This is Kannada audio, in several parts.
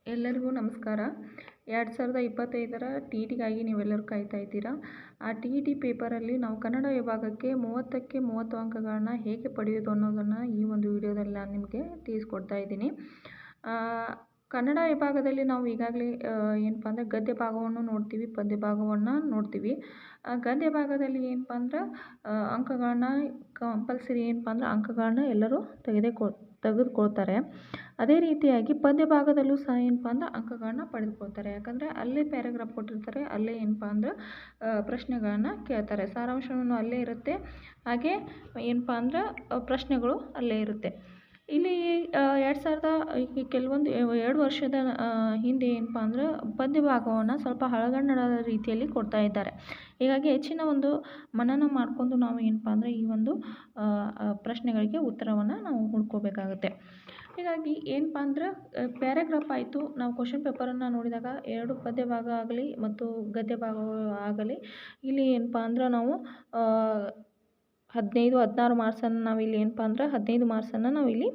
ಎಲ್ಲರಿಗೂ ನಮಸ್ಕಾರ. 2025ರ ಟಿ ಇ ಟಿಗಾಗಿ ನೀವೆಲ್ಲರೂ ಕಾಯ್ತಾ ಇದ್ದೀರಾ. ಆ ಟಿ ಇ ಟಿ ಪೇಪರಲ್ಲಿ ನಾವು ಕನ್ನಡ ವಿಭಾಗಕ್ಕೆ 30ಕ್ಕೆ 30 ಅಂಕಗಳನ್ನ ಹೇಗೆ ಪಡೆಯೋದು ಅನ್ನೋದನ್ನು ಈ ಒಂದು ವಿಡಿಯೋದಲ್ಲಿ ನಾನು ನಿಮಗೆ ತಿಳಿಸ್ಕೊಡ್ತಾ ಇದ್ದೀನಿ. ಕನ್ನಡ ವಿಭಾಗದಲ್ಲಿ ನಾವು ಈಗಾಗಲೇ ಏನಪ್ಪ ಅಂದರೆ ಗದ್ಯ ಭಾಗವನ್ನು ನೋಡ್ತೀವಿ, ಪದ್ಯ ಭಾಗವನ್ನು ನೋಡ್ತೀವಿ. ಗದ್ಯ ಭಾಗದಲ್ಲಿ ಏನಪ್ಪ ಅಂದ್ರೆ ಅಂಕಗಳನ್ನ ಕಂಪಲ್ಸರಿ ಏನಪ್ಪ ಅಂದ್ರೆ ಅಂಕಗಳನ್ನ ಎಲ್ಲರೂ ತೆಗೆದುಕೊಳ್ತಾರೆ. ಅದೇ ರೀತಿಯಾಗಿ ಪದ್ಯ ಭಾಗದಲ್ಲೂ ಸಹ ಏನಪ್ಪ ಅಂದ್ರೆ ಅಂಕಗಳನ್ನ ಪಡೆದುಕೊಳ್ತಾರೆ. ಯಾಕಂದರೆ ಅಲ್ಲೇ ಪ್ಯಾರಾಗ್ರಾಫ್ ಕೊಟ್ಟಿರ್ತಾರೆ, ಅಲ್ಲೇ ಏನಪ್ಪ ಅಂದ್ರೆ ಪ್ರಶ್ನೆಗಳನ್ನು ಕೇಳ್ತಾರೆ. ಸಾರಾಂಶವನ್ನು ಅಲ್ಲೇ ಇರುತ್ತೆ, ಹಾಗೆ ಏನಪ್ಪ ಅಂದ್ರೆ ಪ್ರಶ್ನೆಗಳು ಅಲ್ಲೇ ಇರುತ್ತೆ. ಇಲ್ಲಿ 2 ವರ್ಷದ ಹಿಂದೆ ಏನಪ್ಪ ಅಂದ್ರೆ ಪದ್ಯ ಭಾಗವನ್ನು ಸ್ವಲ್ಪ ಹಳಗನ್ನಡದ ರೀತಿಯಲ್ಲಿ ಕೊಡ್ತಾ ಇದ್ದಾರೆ. ಹೀಗಾಗಿ ಹೆಚ್ಚಿನ ಒಂದು ಮನನ ಮಾಡಿಕೊಂಡು ನಾವು ಏನಪ್ಪ ಅಂದರೆ ಈ ಒಂದು ಪ್ರಶ್ನೆಗಳಿಗೆ ಉತ್ತರವನ್ನು ನಾವು ಹುಡ್ಕೋಬೇಕಾಗುತ್ತೆ. ಹೀಗಾಗಿ ಏನಪ್ಪ ಅಂದ್ರೆ ಪ್ಯಾರಾಗ್ರಾಫ್ ಆಯಿತು. ನಾವು ಕ್ವಶನ್ ಪೇಪರನ್ನು ನೋಡಿದಾಗ 2 ಪದ್ಯ ಭಾಗ ಆಗಲಿ ಮತ್ತು ಗದ್ಯ ಭಾಗ ಆಗಲಿ ಇಲ್ಲಿ ಏನಪ್ಪ ಅಂದ್ರೆ ನಾವು 16 ಮಾರ್ಕ್ಸನ್ನು ನಾವಿಲ್ಲಿ ಏನಪ್ಪ ಅಂದ್ರೆ 15 ಮಾರ್ಕ್ಸನ್ನು ನಾವಿಲ್ಲಿ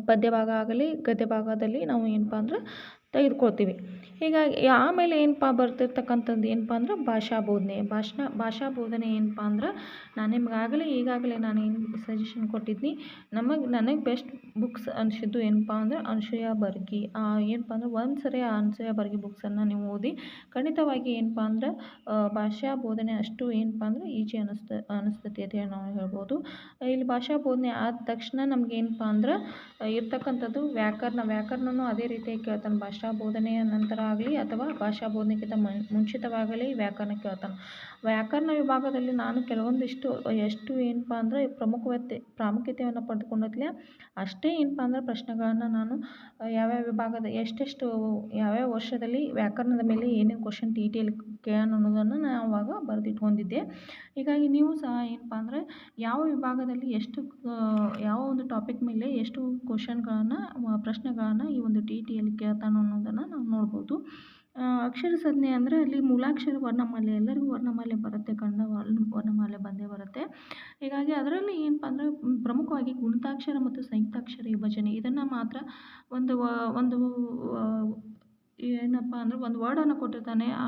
ಪದ್ಯ ಭಾಗ ಆಗಲಿ ಗದ್ಯ ಭಾಗದಲ್ಲಿ ನಾವು ಏನಪ್ಪ ಅಂದ್ರೆ ತೆಗೆದುಕೊಳ್ತೀವಿ. ಹೀಗಾಗಿ ಆಮೇಲೆ ಏನಪ್ಪ ಬರ್ತಿರ್ತಕ್ಕಂಥದ್ದು ಏನಪ್ಪ ಅಂದ್ರೆ ಭಾಷಾ ಬೋಧನೆ ಏನಪ್ಪ ಅಂದ್ರೆ ನಾನು ಈಗಾಗಲೇ ನಾನು ಏನು ಸಜೆಷನ್ ಕೊಟ್ಟಿದ್ದೀನಿ. ನನಗೆ ಬೆಸ್ಟ್ ಬುಕ್ಸ್ ಅನಿಸಿದ್ದು ಏನಪ್ಪ ಅಂದ್ರೆ ಅನಸೂಯ ಬರ್ಗಿ. ಏನಪ್ಪ ಅಂದ್ರೆ ಒಂದು ಸರಿ ಆ ಅನಸೂಯ ಬರ್ಗಿ ಬುಕ್ಸನ್ನು ನೀವು ಓದಿ. ಖಂಡಿತವಾಗಿ ಏನಪ್ಪ ಅಂದ್ರೆ ಭಾಷಾ ಬೋಧನೆ ಅಷ್ಟು ಏನಪ್ಪ ಅಂದ್ರೆ ಈಜಿ ಅನಿಸ್ತೈತಿ ಅಂತ ನಾವು ಹೇಳ್ಬೋದು. ಇಲ್ಲಿ ಭಾಷಾ ಬೋಧನೆ ಆದ ತಕ್ಷಣ ನಮ್ಗೆ ಏನಪ್ಪ ಅಂದ್ರೆ ಇರ್ತಕ್ಕಂಥದ್ದು ವ್ಯಾಕರಣನೂ ಅದೇ ರೀತಿಯಾಗಿ ಕೇಳ್ತಾನೆ. ಭಾಷಾ ಬೋಧನೆಯ ನಂತರ ಆಗಲಿ ಅಥವಾ ಭಾಷಾ ಬೋಧನೆಗಿಂತ ಮುಂಚಿತವಾಗಲಿ ವ್ಯಾಕರಣ ಕೇಳ್ತಾನೆ. ವ್ಯಾಕರಣ ವಿಭಾಗದಲ್ಲಿ ನಾನು ಕೆಲವೊಂದಿಷ್ಟು ಎಷ್ಟು ಏನಪ್ಪ ಅಂದರೆ ಪ್ರಾಮುಖ್ಯತೆಯನ್ನು ಪಡೆದುಕೊಂಡತ್ಲೆ ಅಷ್ಟೇ ಏನಪ್ಪ ಅಂದ್ರೆ ಪ್ರಶ್ನೆಗಳನ್ನು ನಾನು ಯಾವ್ಯಾವ ವಿಭಾಗದ ಯಾವ್ಯಾವ ವರ್ಷದಲ್ಲಿ ವ್ಯಾಕರಣದ ಮೇಲೆ ಏನೇನು ಕ್ವಶನ್ ಟಿ ಇ ಟಿಯಲ್ಲಿ ಕೇಳೋಣ ಅನ್ನೋದನ್ನು ನಾನು ಆವಾಗ ಬರೆದಿಟ್ಕೊಂಡಿದ್ದೆ. ಹೀಗಾಗಿ ನೀವು ಸಹ ಏನಪ್ಪ ಅಂದರೆ ಯಾವ ವಿಭಾಗದಲ್ಲಿ ಯಾವ ಒಂದು ಟಾಪಿಕ್ ಮೇಲೆ ಎಷ್ಟು ಪ್ರಶ್ನೆಗಳನ್ನು ಈ ಒಂದು ಟಿ ಇ ಟಿಯಲ್ಲಿ ಕೇಳ್ತಾನೋ ಅನ್ನೋದನ್ನು ನಾವು ನೋಡ್ಬೋದು. ಅಕ್ಷರ ಸಂಜ್ಞೆ ಅಂದರೆ ಅಲ್ಲಿ ಮೂಲಾಕ್ಷರ ವರ್ಣಮಾಲೆ, ಎಲ್ಲರಿಗೂ ವರ್ಣಮಾಲೆ ಬರುತ್ತೆ, ಕನ್ನಡ ವರ್ಣಮಾಲೆ ಬಂದೇ ಬರುತ್ತೆ. ಹೀಗಾಗಿ ಅದರಲ್ಲಿ ಏನಪ್ಪ ಅಂದರೆ ಪ್ರಮುಖವಾಗಿ ಗುಣಿತಾಕ್ಷರ ಮತ್ತು ಸಂಯುಕ್ತಾಕ್ಷರ ವಿಭಜನೆ ಇದನ್ನು ಮಾತ್ರ ಒಂದು ಏನಪ್ಪ ಅಂದರೆ ಒಂದು ವರ್ಡನ್ನು ಕೊಟ್ಟಿರ್ತಾನೆ. ಆ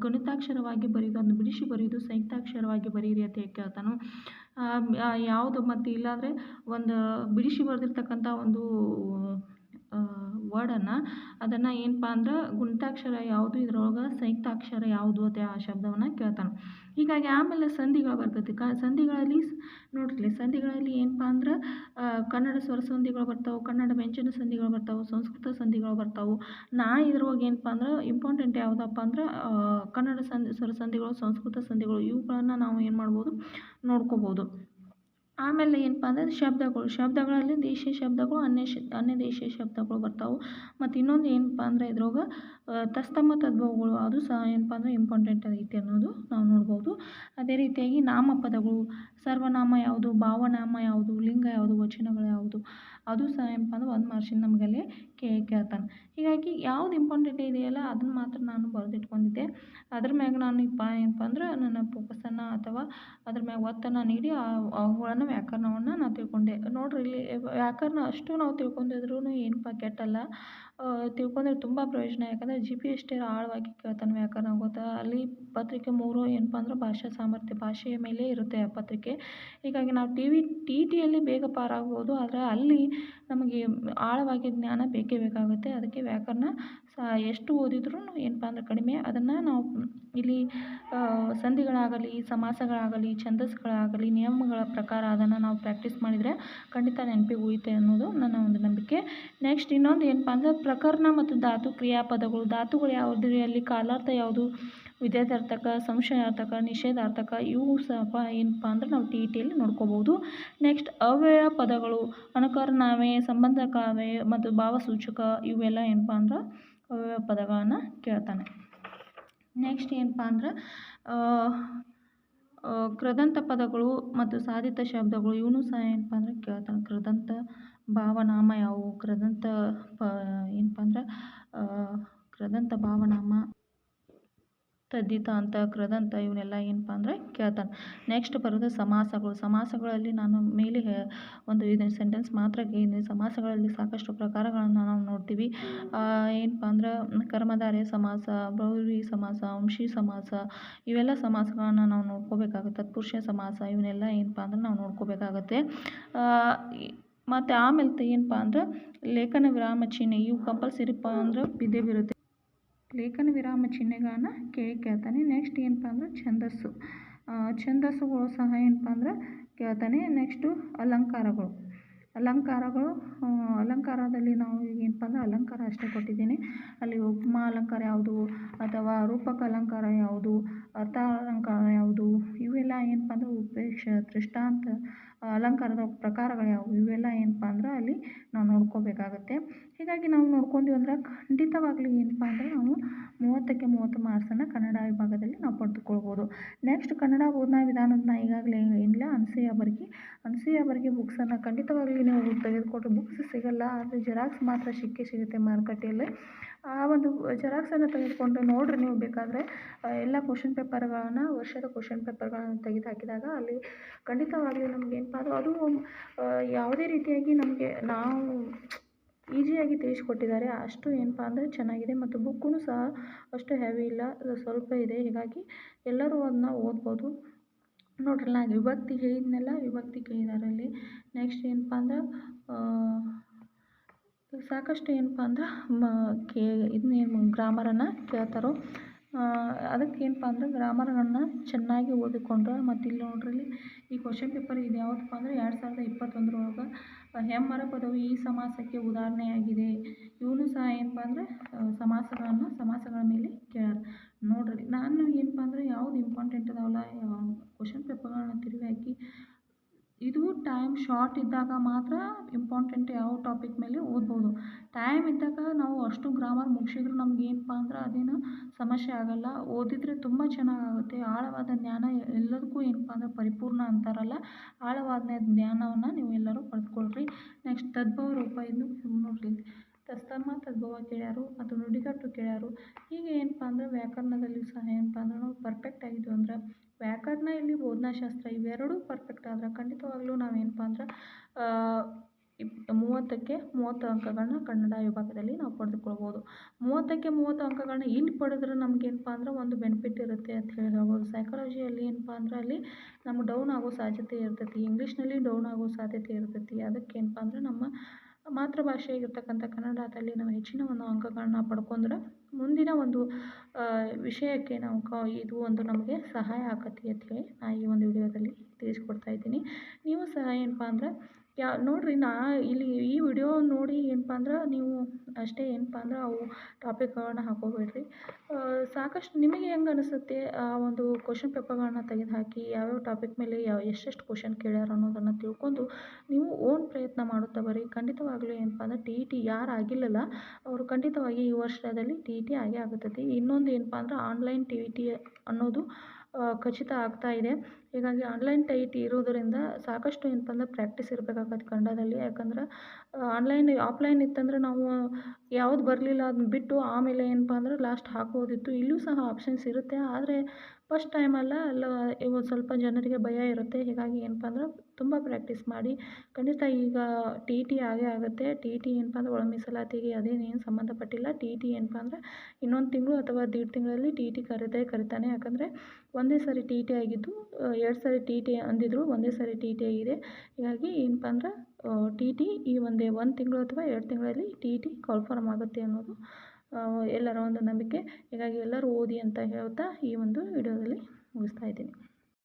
ಗಣಿತಾಕ್ಷರವಾಗಿ ಬರೆಯೋದು, ಅದನ್ನು ಬಿಡಿಸಿ ಬರೆಯೋದು, ಸಂಯುಕ್ತಾಕ್ಷರವಾಗಿ ಬರೀರಿ ಅಂತ ಕೇಳ್ತಾನೆ. ಯಾವುದು ಮತ್ತು ಇಲ್ಲಾಂದರೆ ಒಂದು ಬಿಡಿಸಿ ಬರೆದಿರ್ತಕ್ಕಂಥ ಒಂದು ವರ್ಡನ್ನು ಅದನ್ನು ಏನಪ್ಪ ಅಂದ್ರೆ ಗುಣಿತಾಕ್ಷರ ಯಾವುದು, ಇದರೊಳಗೆ ಸಂಯುಕ್ತಾಕ್ಷರ ಯಾವುದು ಅಂತ ಆ ಶಬ್ದವನ್ನು ಕೇಳ್ತಾನೆ. ಹೀಗಾಗಿ ಆಮೇಲೆ ಸಂಧಿಗಳು ಬರ್ತೈತಿ. ಸಂಧಿಗಳಲ್ಲಿ ಏನಪ್ಪ ಅಂದ್ರೆ ಕನ್ನಡ ಸ್ವರ ಸಂಧಿಗಳು ಬರ್ತಾವೆ, ಕನ್ನಡ ವ್ಯಂಜನ ಸಂಧಿಗಳು ಬರ್ತಾವೆ, ಸಂಸ್ಕೃತ ಸಂಧಿಗಳು ಬರ್ತಾವೆ. ಇದ್ರೊಳಗೆ ಏನಪ್ಪ ಅಂದ್ರೆ ಇಂಪಾರ್ಟೆಂಟ್ ಯಾವುದಪ್ಪ ಅಂದ್ರೆ ಕನ್ನಡ ಸ್ವರ ಸಂಧಿಗಳು, ಸಂಸ್ಕೃತ ಸಂಧಿಗಳು ಇವುಗಳನ್ನು ನಾವು ಏನು ಮಾಡ್ಬೋದು ನೋಡ್ಕೋಬೋದು. ಆಮೇಲೆ ಏನಪ್ಪ ಅಂದರೆ ಶಬ್ದಗಳಲ್ಲಿ ದೇಶೀಯ ಶಬ್ದಗಳು, ಅನ್ಯ ದೇಶೀಯ ಶಬ್ದಗಳು ಬರ್ತಾವೆ. ಮತ್ತು ಇನ್ನೊಂದು ಏನಪ್ಪ ಅಂದರೆ ಇದ್ರೊಳಗೆ ತತ್ಸಮ ತದ್ಭವಗಳು ಅದು ಸಹ ಏನಪ್ಪ ಅಂದರೆ ಇಂಪಾರ್ಟೆಂಟ್ ಐತಿ ಅನ್ನೋದು ನಾವು ನೋಡ್ಬೋದು. ಅದೇ ರೀತಿಯಾಗಿ ನಾಮಪದಗಳು, ಸರ್ವನಾಮ ಯಾವುದು, ಭಾವನಾಮ ಯಾವುದು, ಲಿಂಗ ಯಾವುದು, ವಚನಗಳು ಯಾವುದು ಅದು ಸಹ ಏನಪ್ಪ ಅಂದ್ರೆ 1 ಮಾರ್ಕ್ಸಿಂದ ನಮಗಲ್ಲಿ ಕೇಳ್ತಾನೆ. ಹೀಗಾಗಿ ಯಾವ್ದು ಇಂಪಾರ್ಟೆಂಟ್ ಇದೆಯಲ್ಲ ಅದನ್ನು ಮಾತ್ರ ನಾನು ಬರೆದಿಟ್ಕೊಂಡಿದ್ದೆ. ಅದ್ರ ಮ್ಯಾಗ ನಾನು ಏನಪ್ಪ ಅಂದ್ರೆ ನನ್ನ ಫೋಕಸನ್ನು ಅಥವಾ ಅದ್ರ ಮ್ಯಾಗ ಒತ್ತನ್ನು ನೀಡಿ ಅವುಗಳನ್ನು ವ್ಯಾಕರಣವನ್ನು ನಾನು ತಿಳ್ಕೊಂಡೆ. ನೋಡಿರಿ ಇಲ್ಲಿ ವ್ಯಾಕರಣ ಅಷ್ಟು ನಾವು ತಿಳ್ಕೊಂಡಿದ್ರೂ ಏನಪ್ಪ ಕೆಟ್ಟಲ್ಲ, ತಿಳ್ಕೊಂಡ್ರೆ ತುಂಬ ಪ್ರಯೋಜನ. ಯಾಕಂದರೆ GPS ಆಳವಾಗಿ ಕೇಳ್ತಾನೆ ವ್ಯಾಕರಣ ಗೊತ್ತಾ. ಅಲ್ಲಿ ಪತ್ರಿಕೆ 3 ಏನಪ್ಪ ಅಂದ್ರೆ ಭಾಷಾ ಸಾಮರ್ಥ್ಯ, ಭಾಷೆಯ ಮೇಲೆ ಇರುತ್ತೆ ಆ ಪತ್ರಿಕೆ. ಹೀಗಾಗಿ ನಾವು ಟಿ ಇ ಟಿಯಲ್ಲಿ ಬೇಗ ಪಾರಾಗ್ಬೋದು, ಆದರೆ ಅಲ್ಲಿ ನಮಗೆ ಆಳವಾಗಿ ಜ್ಞಾನ ಬೇಕೇ ಬೇಕಾಗುತ್ತೆ. ಅದಕ್ಕೆ ವ್ಯಾಕರಣ ಎಷ್ಟು ಓದಿದ್ರೂ ಏನಪ್ಪ ಅಂದ್ರೆ ಕಡಿಮೆ. ಅದನ್ನು ನಾವು ಇಲ್ಲಿ ಸಂಧಿಗಳಾಗಲಿ, ಸಮಾಸಗಳಾಗಲಿ, ಛಂದಸ್ಸುಗಳಾಗಲಿ, ನಿಯಮಗಳ ಪ್ರಕಾರ ಅದನ್ನು ನಾವು ಪ್ರಾಕ್ಟೀಸ್ ಮಾಡಿದರೆ ಖಂಡಿತ ನೆನಪಿಗೆ ಉಳಿಯುತ್ತೆ ಅನ್ನೋದು ನನ್ನ ಒಂದು ನಂಬಿಕೆ. ನೆಕ್ಸ್ಟ್ ಇನ್ನೊಂದು ಏನಪ್ಪ ಅಂದರೆ ಪ್ರಕರಣ ಮತ್ತು ಧಾತು ಕ್ರಿಯಾಪದಗಳು. ಧಾತುಗಳು ಯಾವುದರಲ್ಲಿ ಕಾಲಾರ್ಥ ಯಾವುದು, ವಿಧೇಯಾರ್ಥಕ, ಸಂಶಯಾರ್ಥಕ, ನಿಷೇಧಾರ್ಥಕ ಇವು ಸಹ ಏನಪ್ಪ ಅಂದ್ರೆ ನಾವು ಟಿ ಇ ಟಿಯಲ್ಲಿ ನೋಡ್ಕೋಬೋದು. ನೆಕ್ಸ್ಟ್ ಅವ್ಯಯ ಪದಗಳು, ಅನುಕರಣಾವ್ಯಯ, ಸಂಬಂಧಕಾವ್ಯಯ ಮತ್ತು ಭಾವಸೂಚಕ ಇವೆಲ್ಲ ಏನಪ್ಪ ಅಂದ್ರೆ ಅವ್ಯಯ ಪದಗಳನ್ನು ಕೇಳ್ತಾನೆ. ನೆಕ್ಸ್ಟ್ ಏನಪ್ಪ ಅಂದ್ರೆ ಕೃದಂತ ಪದಗಳು ಮತ್ತು ಸಾಧಿತ ಶಬ್ದಗಳು ಇವನು ಸಹ ಏನಪ್ಪ ಅಂದ್ರೆ ಕೇಳ್ತಾನೆ. ಕೃದಂತ ಭಾವನಾಮ ಯಾವುವು, ಏನಪ್ಪ ಅಂದ್ರೆ ಕೃದಂತ ಭಾವನಾಮ ತದ್ದಿತ ಅಂತ ಕೃದಂತ ಇವನ್ನೆಲ್ಲ ಏನಪ್ಪ ಅಂದರೆ ಕೇಳ್ತಾನೆ. ನೆಕ್ಸ್ಟ್ ಬರೋದು ಸಮಾಸಗಳು. ಸಮಾಸಗಳಲ್ಲಿ ನಾನು ಮೇಲೆ ಒಂದು ಇದನ್ನು ಸೆಂಟೆನ್ಸ್ ಮಾತ್ರ ಕೇಳಿದ್ದೀನಿ. ಸಮಾಸಗಳಲ್ಲಿ ಸಾಕಷ್ಟು ಪ್ರಕಾರಗಳನ್ನು ನಾವು ನೋಡ್ತೀವಿ. ಏನಪ್ಪ ಅಂದ್ರೆ ಕರ್ಮಧಾರಯ ಸಮಾಸ, ಬಹುವ್ರೀಹಿ ಸಮಾಸ, ಅಂಶಿ ಸಮಾಸ, ಇವೆಲ್ಲ ಸಮಾಸಗಳನ್ನು ನಾವು ನೋಡ್ಕೋಬೇಕಾಗುತ್ತೆ. ತತ್ಪುರುಷ ಸಮಾಸ ಇವನ್ನೆಲ್ಲ ಏನಪ್ಪ ಅಂದ್ರೆ ನಾವು ನೋಡ್ಕೋಬೇಕಾಗತ್ತೆ. ಮತ್ತು ಆಮೇಲೆ ಏನಪ್ಪ ಅಂದ್ರೆ ಲೇಖನ ವಿರಾಮ ಚಿಹ್ನೆ ಇವು ಕಂಪಲ್ಸರಿಪ್ಪ ಅಂದ್ರೆ ಇದ್ದೇ ಬರುತ್ತೆ. ಲೇಖನ ವಿರಾಮ ಚಿಹ್ನೆಗಳನ್ನು ಕೇಳ್ತಾನೆ. ನೆಕ್ಸ್ಟ್ ಏನಪ್ಪ ಅಂದ್ರೆ ಛಂದಸ್ಸು. ಛಂದಸ್ಸುಗಳು ಸಹ ಏನಪ್ಪ ಅಂದ್ರೆ ಕೇಳ್ತಾನೆ. ನೆಕ್ಸ್ಟು ಅಲಂಕಾರಗಳು. ಅಲಂಕಾರದಲ್ಲಿ ನಾವು ಏನಪ್ಪ ಅಂದ್ರೆ ಅಲಂಕಾರ ಅಷ್ಟೇ ಕೊಟ್ಟಿದ್ದೀನಿ. ಅಲ್ಲಿ ಉಪಮಾ ಅಲಂಕಾರ ಯಾವುದು ಅಥವಾ ರೂಪಕ ಅಲಂಕಾರ ಯಾವುದು, ಅರ್ಥ ಅಲಂಕಾರ ಯಾವುದು, ಇವೆಲ್ಲ ಏನಪ್ಪ ಅಂದ್ರೆ ಉಪೇಕ್ಷ, ದೃಷ್ಟಾಂತ ಅಲಂಕಾರದ ಪ್ರಕಾರಗಳು ಯಾವುವು ಇವೆಲ್ಲ ಏನಪ್ಪ ಅಂದ್ರೆ ಅಲ್ಲಿ ನಾವು ನೋಡ್ಕೋಬೇಕಾಗತ್ತೆ. ಹೀಗಾಗಿ ನಾವು ನೋಡ್ಕೊಂಡ್ವಿ ಅಂದ್ರೆ ಖಂಡಿತವಾಗ್ಲೂ ಏನಪ್ಪ ಅಂದರೆ ನಾವು 30ಕ್ಕೆ 30 ಮಾರ್ಕ್ಸನ್ನು ಕನ್ನಡ ವಿಭಾಗದಲ್ಲಿ ನಾವು ಪಡೆದುಕೊಳ್ಬೋದು. ನೆಕ್ಸ್ಟ್ ಕನ್ನಡ ಬೋಧನಾ ವಿಧಾನದ ಈಗಾಗಲೇ ಏನಿಲ್ಲ ಅನಸೂಯ ಬರ್ಗೆ ಬುಕ್ಸನ್ನು ಖಂಡಿತವಾಗ್ಲೂ ನೀವು ತೆಗೆದುಕೊಟ್ರೆ ಬುಕ್ಸ್ ಸಿಗಲ್ಲ, ಆದರೆ ಜೆರಾಕ್ಸ್ ಮಾತ್ರ ಸಿಗುತ್ತೆ ಮಾರುಕಟ್ಟೆಯಲ್ಲಿ. ಆ ಒಂದು ಜೆರಾಕ್ಸನ್ನು ತೆಗೆದುಕೊಂಡು ನೋಡಿರಿ ನೀವು ಬೇಕಾದರೆ ಎಲ್ಲ ಕ್ವಶನ್ ಪೇಪರ್ಗಳನ್ನು ವರ್ಷದ ಕ್ವಶನ್ ಪೇಪರ್ಗಳನ್ನು ತೆಗೆದು ಹಾಕಿದಾಗ ಅಲ್ಲಿ ಖಂಡಿತವಾಗ್ಲೂ ನಮ್ಗೆ ಏನಪ್ಪ ಅಂದ್ರೆ ಅದು ಯಾವುದೇ ರೀತಿಯಾಗಿ ನಮಗೆ ನಾವು ಈಸಿಯಾಗಿ ತಿಳಿಸ್ಕೊಟ್ಟಿದ್ದಾರೆ. ಅಷ್ಟು ಏನಪ್ಪ ಅಂದರೆ ಚೆನ್ನಾಗಿದೆ ಮತ್ತು ಬುಕ್ಕೂ ಸಹ ಅಷ್ಟು ಹೆವಿ ಇಲ್ಲ, ಸ್ವಲ್ಪ ಇದೆ. ಹೀಗಾಗಿ ಎಲ್ಲರೂ ಅದನ್ನ ಓದ್ಬೋದು. ನೋಡ್ರಿ ನಾನು ವಿಭಕ್ತಿ ಹೇಳಿದ್ನೆಲ್ಲ ವಿಭಕ್ತಿ ಕೇಳಿದ್ದಾರೆ ಅಲ್ಲಿ. ನೆಕ್ಸ್ಟ್ ಏನಪ್ಪ ಅಂದ್ರೆ ಸಾಕಷ್ಟು ಏನಪ್ಪ ಅಂದ್ರೆ ಇದನ್ನೇನು ಗ್ರಾಮರನ್ನು ಕೇಳ್ತಾರೋ ಅದಕ್ಕೆ ಏನಪ್ಪ ಅಂದ್ರೆ ಗ್ರಾಮರನ್ನು ಚೆನ್ನಾಗಿ ಓದಿಕೊಂಡ್ರೆ. ಮತ್ತು ಇಲ್ಲಿ ನೋಡ್ರಿ ಈ ಕ್ವಶನ್ ಪೇಪರ್ ಇದು ಯಾವುದಪ್ಪ ಅಂದ್ರೆ 2021 ಹೆಮ್ಮರ ಪದವು ಈ ಸಮಾಸಕ್ಕೆ ಉದಾಹರಣೆಯಾಗಿದೆ. ಇವನು ಸಹ ಏನಪ್ಪ ಅಂದರೆ ಸಮಾಸಗಳ ಮೇಲೆ ಕೇಳ್ಯಾರ. ನೋಡ್ರಿ ನಾನು ಏನಪ್ಪ ಅಂದರೆ ಯಾವ್ದು ಇಂಪಾರ್ಟೆಂಟ್ ಅದಾವಲ್ಲ ಕ್ವಶನ್ ಪೇಪರ್ಗಳನ್ನ ತಿರುವಿ ಹಾಕಿ ಇದು ಟೈಮ್ ಶಾರ್ಟ್ ಇದ್ದಾಗ ಮಾತ್ರ ಇಂಪಾರ್ಟೆಂಟ್ ಯಾವ ಟಾಪಿಕ್ ಮೇಲೆ ಓದ್ಬೋದು. ಟೈಮ್ ಇದ್ದಾಗ ನಾವು ಅಷ್ಟು ಗ್ರಾಮರ್ ಮುಗಿಸಿದ್ರು ನಮ್ಗೆ ಏನಪ್ಪ ಅಂದ್ರೆ ಅದೇನು ಸಮಸ್ಯೆ ಆಗೋಲ್ಲ. ಓದಿದರೆ ತುಂಬ ಚೆನ್ನಾಗಾಗುತ್ತೆ. ಆಳವಾದ ಜ್ಞಾನ ಎಲ್ಲದಕ್ಕೂ ಏನಪ್ಪ ಅಂದ್ರೆ ಪರಿಪೂರ್ಣ ಅಂತಾರಲ್ಲ, ಆಳವಾದ ಜ್ಞಾನವನ್ನು ನೀವು ಎಲ್ಲರೂ ಪಡೆದುಕೊಳ್ರಿ. ನೆಕ್ಸ್ಟ್ ತದ್ಭವ ರೂಪ ಇದು ನೋಡ್ರಿ ತತ್ಸಮ ತದ್ಭವ ಕೇಳ್ಯಾರು ಮತ್ತು ನುಡಿಗಟ್ಟು ಕೇಳ್ಯಾರು. ಹೀಗೆ ಏನಪ್ಪ ಅಂದ್ರೆ ವ್ಯಾಕರಣದಲ್ಲಿ ಸಹ ಏನಪ್ಪ ಅಂದ್ರೆ ನಾವು ಪರ್ಫೆಕ್ಟ್ ಆಗಿದ್ವು ಅಂದ್ರೆ ವ್ಯಾಕರಣ ಇಲ್ಲಿ ಬೋಧನಾಶಾಸ್ತ್ರ ಇವೆರಡೂ ಪರ್ಫೆಕ್ಟ್ ಆದ್ರೆ ಖಂಡಿತವಾಗ್ಲೂ ನಾವೇನಪ್ಪ ಅಂದ್ರೆ 30ಕ್ಕೆ 30 ಅಂಕಗಳನ್ನ ಕನ್ನಡ ವಿಭಾಗದಲ್ಲಿ ನಾವು ಪಡೆದುಕೊಳ್ಬೋದು. 30ಕ್ಕೆ 30 ಅಂಕಗಳನ್ನ ಇಲ್ಲಿ ಪಡೆದ್ರೆ ನಮಗೇನಪ್ಪ ಅಂದ್ರೆ ಒಂದು ಬೆನಿಫಿಟ್ ಇರುತ್ತೆ ಅಂತ ಹೇಳ್ಬೋದು. ಸೈಕಾಲಜಿಯಲ್ಲಿ ಏನಪ್ಪ ಅಂದ್ರೆ ಅಲ್ಲಿ ನಮ್ಗೆ ಡೌನ್ ಆಗೋ ಸಾಧ್ಯತೆ ಇರ್ತೈತಿ, ಇಂಗ್ಲೀಷ್ನಲ್ಲಿ ಡೌನ್ ಆಗೋ ಸಾಧ್ಯತೆ ಇರ್ತೈತಿ. ಅದಕ್ಕೆ ಏನಪ್ಪ ಅಂದ್ರೆ ನಮ್ಮ ಮಾತೃಭಾಷೆಯಾಗಿರ್ತಕ್ಕಂಥ ಕನ್ನಡದಲ್ಲಿ ನಾವು ಹೆಚ್ಚಿನ ಒಂದು ಅಂಕಗಳನ್ನ ಪಡ್ಕೊಂಡ್ರೆ ಮುಂದಿನ ಒಂದು ವಿಷಯಕ್ಕೆ ನಾವು ಇದು ಒಂದು ನಮಗೆ ಸಹಾಯ ಆಕತಿ ಅಂತ ಹೇಳಿ ನಾನು ಈ ಒಂದು ವಿಡಿಯೋದಲ್ಲಿ ತಿಳಿಸ್ಕೊಡ್ತಾ ಇದ್ದೀನಿ. ನೀವು ಸಹ ಏನಪ್ಪ ಅಂದ್ರೆ ನೋಡಿರಿ ಇಲ್ಲಿ ಈ ವಿಡಿಯೋ ನೋಡಿ ಏನಪ್ಪ ಅಂದ್ರೆ ನೀವು ಅಷ್ಟೇ ಏನಪ್ಪ ಅಂದ್ರೆ ಅವು ಟಾಪಿಕ್ಗಳನ್ನ ಹಾಕೋಬೇಡ್ರಿ. ಸಾಕಷ್ಟು ನಿಮಗೆ ಹೆಂಗೆ ಅನಿಸುತ್ತೆ ಆ ಒಂದು ಕ್ವಶನ್ ಪೇಪರ್ಗಳನ್ನ ತೆಗೆದು ಹಾಕಿ ಯಾವ್ಯಾವ ಟಾಪಿಕ್ ಮೇಲೆ ಎಷ್ಟೆಷ್ಟು ಕ್ವಶನ್ ಕೇಳ್ಯಾರ ಅನ್ನೋದನ್ನು ತಿಳ್ಕೊಂಡು ನೀವು ಓನ್ ಪ್ರಯತ್ನ ಮಾಡುತ್ತಾ ಬರ್ರಿ. ಖಂಡಿತವಾಗ್ಲೂ ಏನಪ್ಪ ಅಂದ್ರೆ TET ಯಾರು ಆಗಿಲ್ಲಲ್ಲ ಅವರು ಖಂಡಿತವಾಗಿ ಈ ವರ್ಷದಲ್ಲಿ TET ಆಗೇ ಆಗುತ್ತದೆ. ಇನ್ನೊಂದು ಏನಪ್ಪ ಅಂದ್ರೆ ಆನ್ಲೈನ್ TET ಅನ್ನೋದು ಖಚಿತ ಆಗ್ತಾ ಇದೆ. ಹೀಗಾಗಿ ಆನ್ಲೈನ್ TET ಇರೋದರಿಂದ ಸಾಕಷ್ಟು ಏನಪ್ಪ ಅಂದ್ರೆ ಪ್ರಾಕ್ಟೀಸ್ ಇರಬೇಕಾಗತ್ತೆ ಕನ್ನಡದಲ್ಲಿ. ಯಾಕಂದ್ರೆ ಆಫ್ಲೈನ್ ಇತ್ತಂದ್ರೆ ನಾವು ಯಾವ್ದು ಬರಲಿಲ್ಲ ಅದನ್ನ ಬಿಟ್ಟು ಆಮೇಲೆ ಏನಪ್ಪ ಅಂದ್ರೆ ಲಾಸ್ಟ್ ಹಾಕ್ಬೋದಿತ್ತು. ಇಲ್ಲೂ ಸಹ ಆಪ್ಷನ್ಸ್ ಇರುತ್ತೆ, ಆದರೆ ಫಸ್ಟ್ ಟೈಮಲ್ಲ ಇವು ಸ್ವಲ್ಪ ಜನರಿಗೆ ಭಯ ಇರುತ್ತೆ. ಹೀಗಾಗಿ ಏನಪ್ಪ ಅಂದ್ರೆ ತುಂಬ ಪ್ರಾಕ್ಟೀಸ್ ಮಾಡಿ. ಖಂಡಿತ ಈಗ TET ಆಗೇ ಆಗುತ್ತೆ. TET ಏನಪ್ಪ ಅಂದ್ರೆ ಒಳ ಮೀಸಲಾತಿಗೆ ಅದೇನೇನು ಸಂಬಂಧಪಟ್ಟಿಲ್ಲ. TET ಏನಪ್ಪ ಅಂದ್ರೆ ಇನ್ನೊಂದು ತಿಂಗಳು ಅಥವಾ 1.5 ತಿಂಗಳಲ್ಲಿ TET ಕರಿತಾನೆ. ಯಾಕಂದರೆ ಒಂದೇ ಸಾರಿ TET ಆಗಿದ್ದು 2 ಸಾರಿ TET ಅಂದಿದ್ರು, ಒಂದೇ ಸಾರಿ TET ಆಗಿದೆ. ಹೀಗಾಗಿ ಏನಪ್ಪ ಅಂದ್ರೆ TET ಈ ಒಂದು ತಿಂಗಳು ಅಥವಾ 2 ತಿಂಗಳಲ್ಲಿ TET ಕನ್ಫರ್ಮ್ ಆಗುತ್ತೆ ಅನ್ನೋದು ಎಲ್ಲರ ಒಂದು ನಂಬಿಕೆ. ಹೀಗಾಗಿ ಎಲ್ಲರೂ ಓದಿ ಅಂತ ಹೇಳ್ತಾ ಈ ಒಂದು ವಿಡಿಯೋದಲ್ಲಿ ಮುಗಿಸ್ತಾ ಇದ್ದೀನಿ.